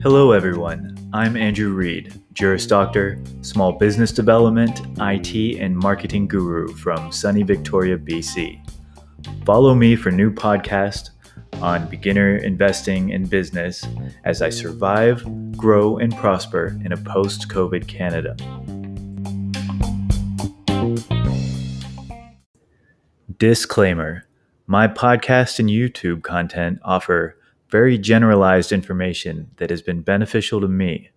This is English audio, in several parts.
Hello, everyone. I'm Andrew Reed, Juris Doctor, Small Business Development, IT, and Marketing Guru from sunny Victoria, BC. Follow me for new podcasts on beginner investing and business as I survive, grow, and prosper in a post-COVID Canada. Disclaimer: my podcast and YouTube content offer very generalized information that has been beneficial to me.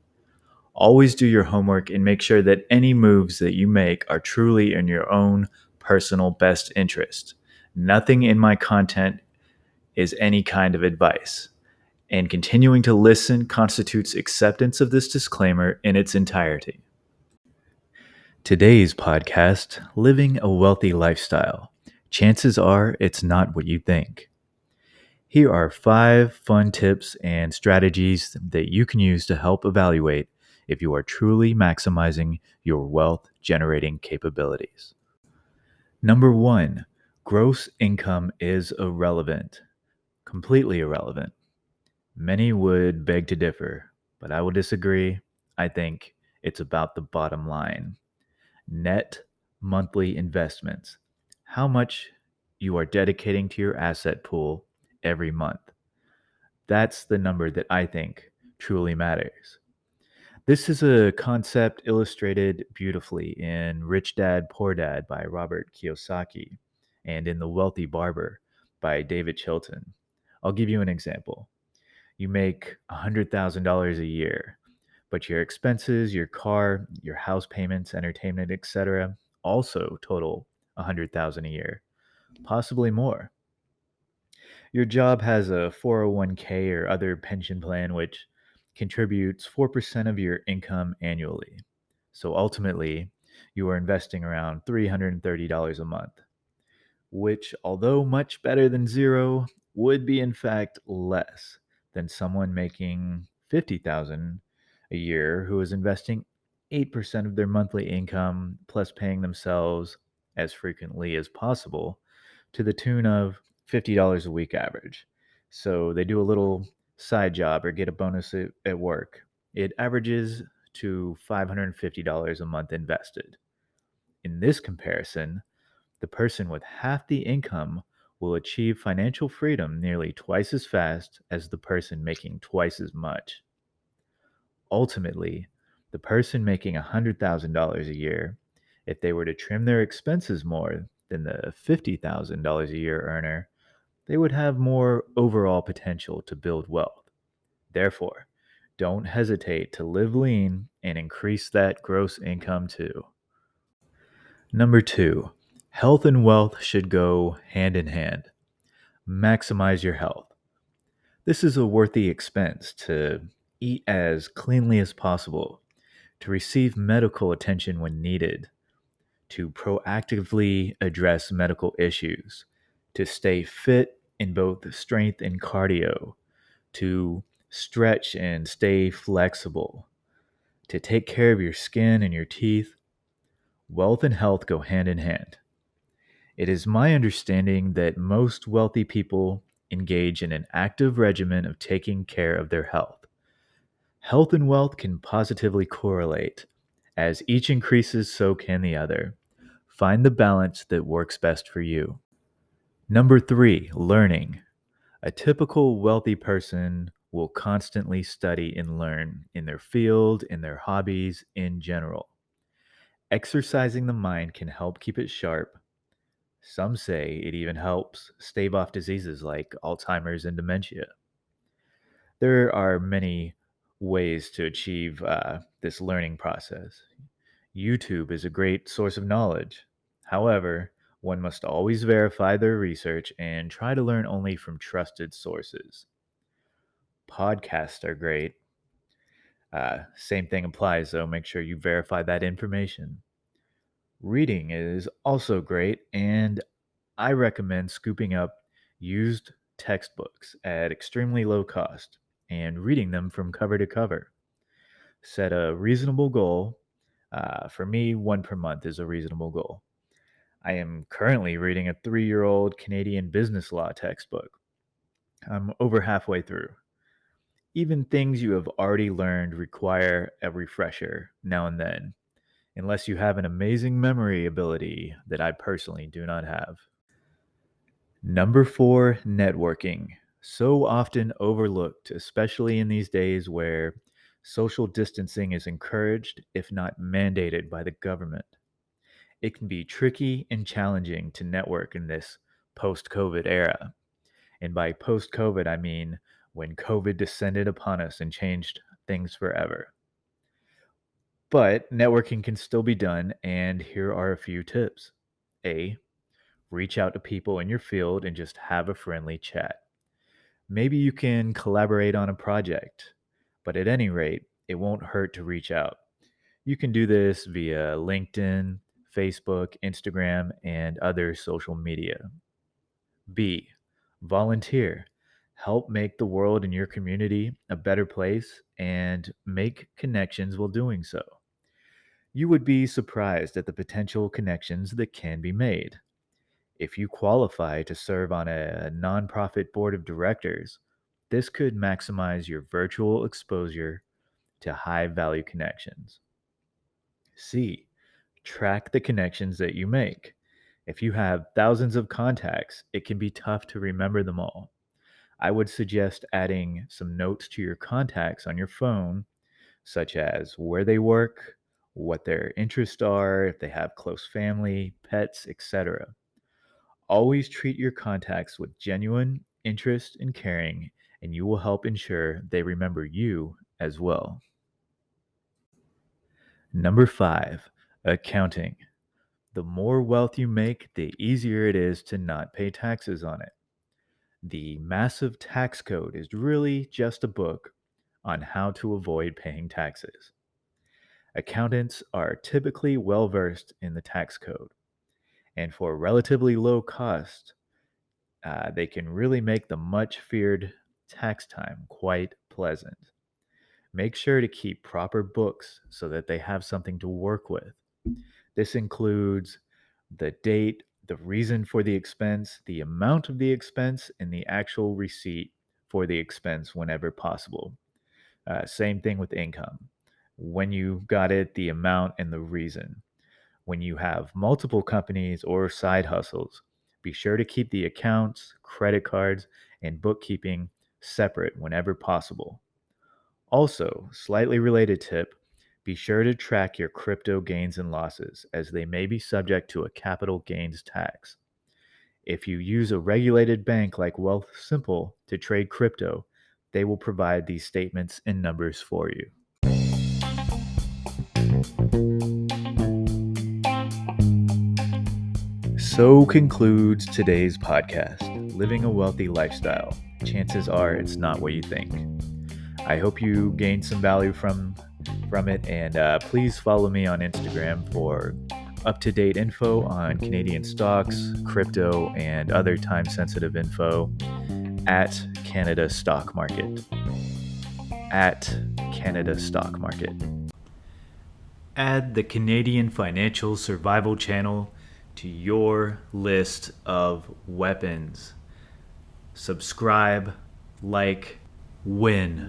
Always do your homework and make sure that any moves that you make are truly in your own personal best interest. Nothing in my content is any kind of advice, and continuing to listen constitutes acceptance of this disclaimer in its entirety. Today's podcast, Living a Wealthy Lifestyle. Chances are it's not what you think. Here are 5 fun tips and strategies that you can use to help evaluate if you are truly maximizing your wealth generating capabilities. Number 1, gross income is irrelevant. Completely irrelevant. Many would beg to differ, but I will disagree. I think it's about the bottom line. Net monthly investments. How much you are dedicating to your asset pool every month. That's the number that I think truly matters. This is a concept illustrated beautifully in Rich Dad, Poor Dad by Robert Kiyosaki and in The Wealthy Barber by David Chilton. I'll give you an example. You make $100,000 a year, but your expenses, your car, your house payments, entertainment, etc., also total $100,000 a year, possibly more. Your job has a 401k or other pension plan which contributes 4% of your income annually. So ultimately, you are investing around $330 a month, which, although much better than zero, would be in fact less than someone making $50,000 a year who is investing 8% of their monthly income plus paying themselves as frequently as possible to the tune of $50 a week average. So they do a little side job or get a bonus at work. It averages to $550 a month invested. In this comparison, the person with half the income will achieve financial freedom nearly twice as fast as the person making twice as much. Ultimately, the person making $100,000 a year, if they were to trim their expenses more than the $50,000 a year earner, they would have more overall potential to build wealth. Therefore, don't hesitate to live lean and increase that gross income too. Number 2, health and wealth should go hand in hand. Maximize your health. This is a worthy expense to eat as cleanly as possible, to receive medical attention when needed, to proactively address medical issues, to stay fit in both strength and cardio, to stretch and stay flexible, to take care of your skin and your teeth. Wealth and health go hand in hand. It is my understanding that most wealthy people engage in an active regimen of taking care of their health. Health and wealth can positively correlate. As each increases, so can the other. Find the balance that works best for you. Number 3, learning. A typical wealthy person will constantly study and learn in their field, in their hobbies, in general. Exercising the mind can help keep it sharp. Some say it even helps stave off diseases like Alzheimer's and dementia. There are many ways to achieve this learning process. YouTube is a great source of knowledge. However, one must always verify their research and try to learn only from trusted sources. Podcasts are great. Same thing applies, though. Make sure you verify that information. Reading is also great, and I recommend scooping up used textbooks at extremely low cost and reading them from cover to cover. Set a reasonable goal. For me, one per month is a reasonable goal. I am currently reading a 3-year-old Canadian business law textbook. I'm over halfway through. Even things you have already learned require a refresher now and then, unless you have an amazing memory ability that I personally do not have. Number four, networking. So often overlooked, especially in these days where social distancing is encouraged, if not mandated by the government. It can be tricky and challenging to network in this post COVID era. And by post COVID, I mean when COVID descended upon us and changed things forever. But networking can still be done, and here are a few tips. A, reach out to people in your field and just have a friendly chat. Maybe you can collaborate on a project, but at any rate, it won't hurt to reach out. You can do this via LinkedIn, Facebook, Instagram, and other social media. B, volunteer. Help make the world and your community a better place and make connections while doing so. You would be surprised at the potential connections that can be made. If you qualify to serve on a nonprofit board of directors, this could maximize your virtual exposure to high value connections. C, track the connections that you make. If you have thousands of contacts, it can be tough to remember them all. I would suggest adding some notes to your contacts on your phone, such as where they work, what their interests are, if they have close family, pets, etc. Always treat your contacts with genuine interest and caring, and you will help ensure they remember you as well. Number five, accounting. The more wealth you make, the easier it is to not pay taxes on it. The massive tax code is really just a book on how to avoid paying taxes. Accountants are typically well versed in the tax code, and for relatively low cost, they can really make the much feared tax time quite pleasant. Make sure to keep proper books so that they have something to work with. This includes the date, the reason for the expense, the amount of the expense, and the actual receipt for the expense whenever possible. Same thing with income. When you got it, the amount, and the reason. When you have multiple companies or side hustles, be sure to keep the accounts, credit cards, and bookkeeping separate whenever possible. Also, slightly related tip, be sure to track your crypto gains and losses as they may be subject to a capital gains tax. If you use a regulated bank like Wealthsimple to trade crypto, they will provide these statements and numbers for you. So concludes today's podcast, Living a Wealthy Lifestyle. Chances are it's not what you think. I hope you gained some value from it, and please follow me on Instagram for up-to-date info on Canadian stocks, crypto, and other time-sensitive info at Canada Stock Market. At Canada Stock Market. Add the Canadian Financial Survival Channel to your list of weapons. Subscribe, like, win.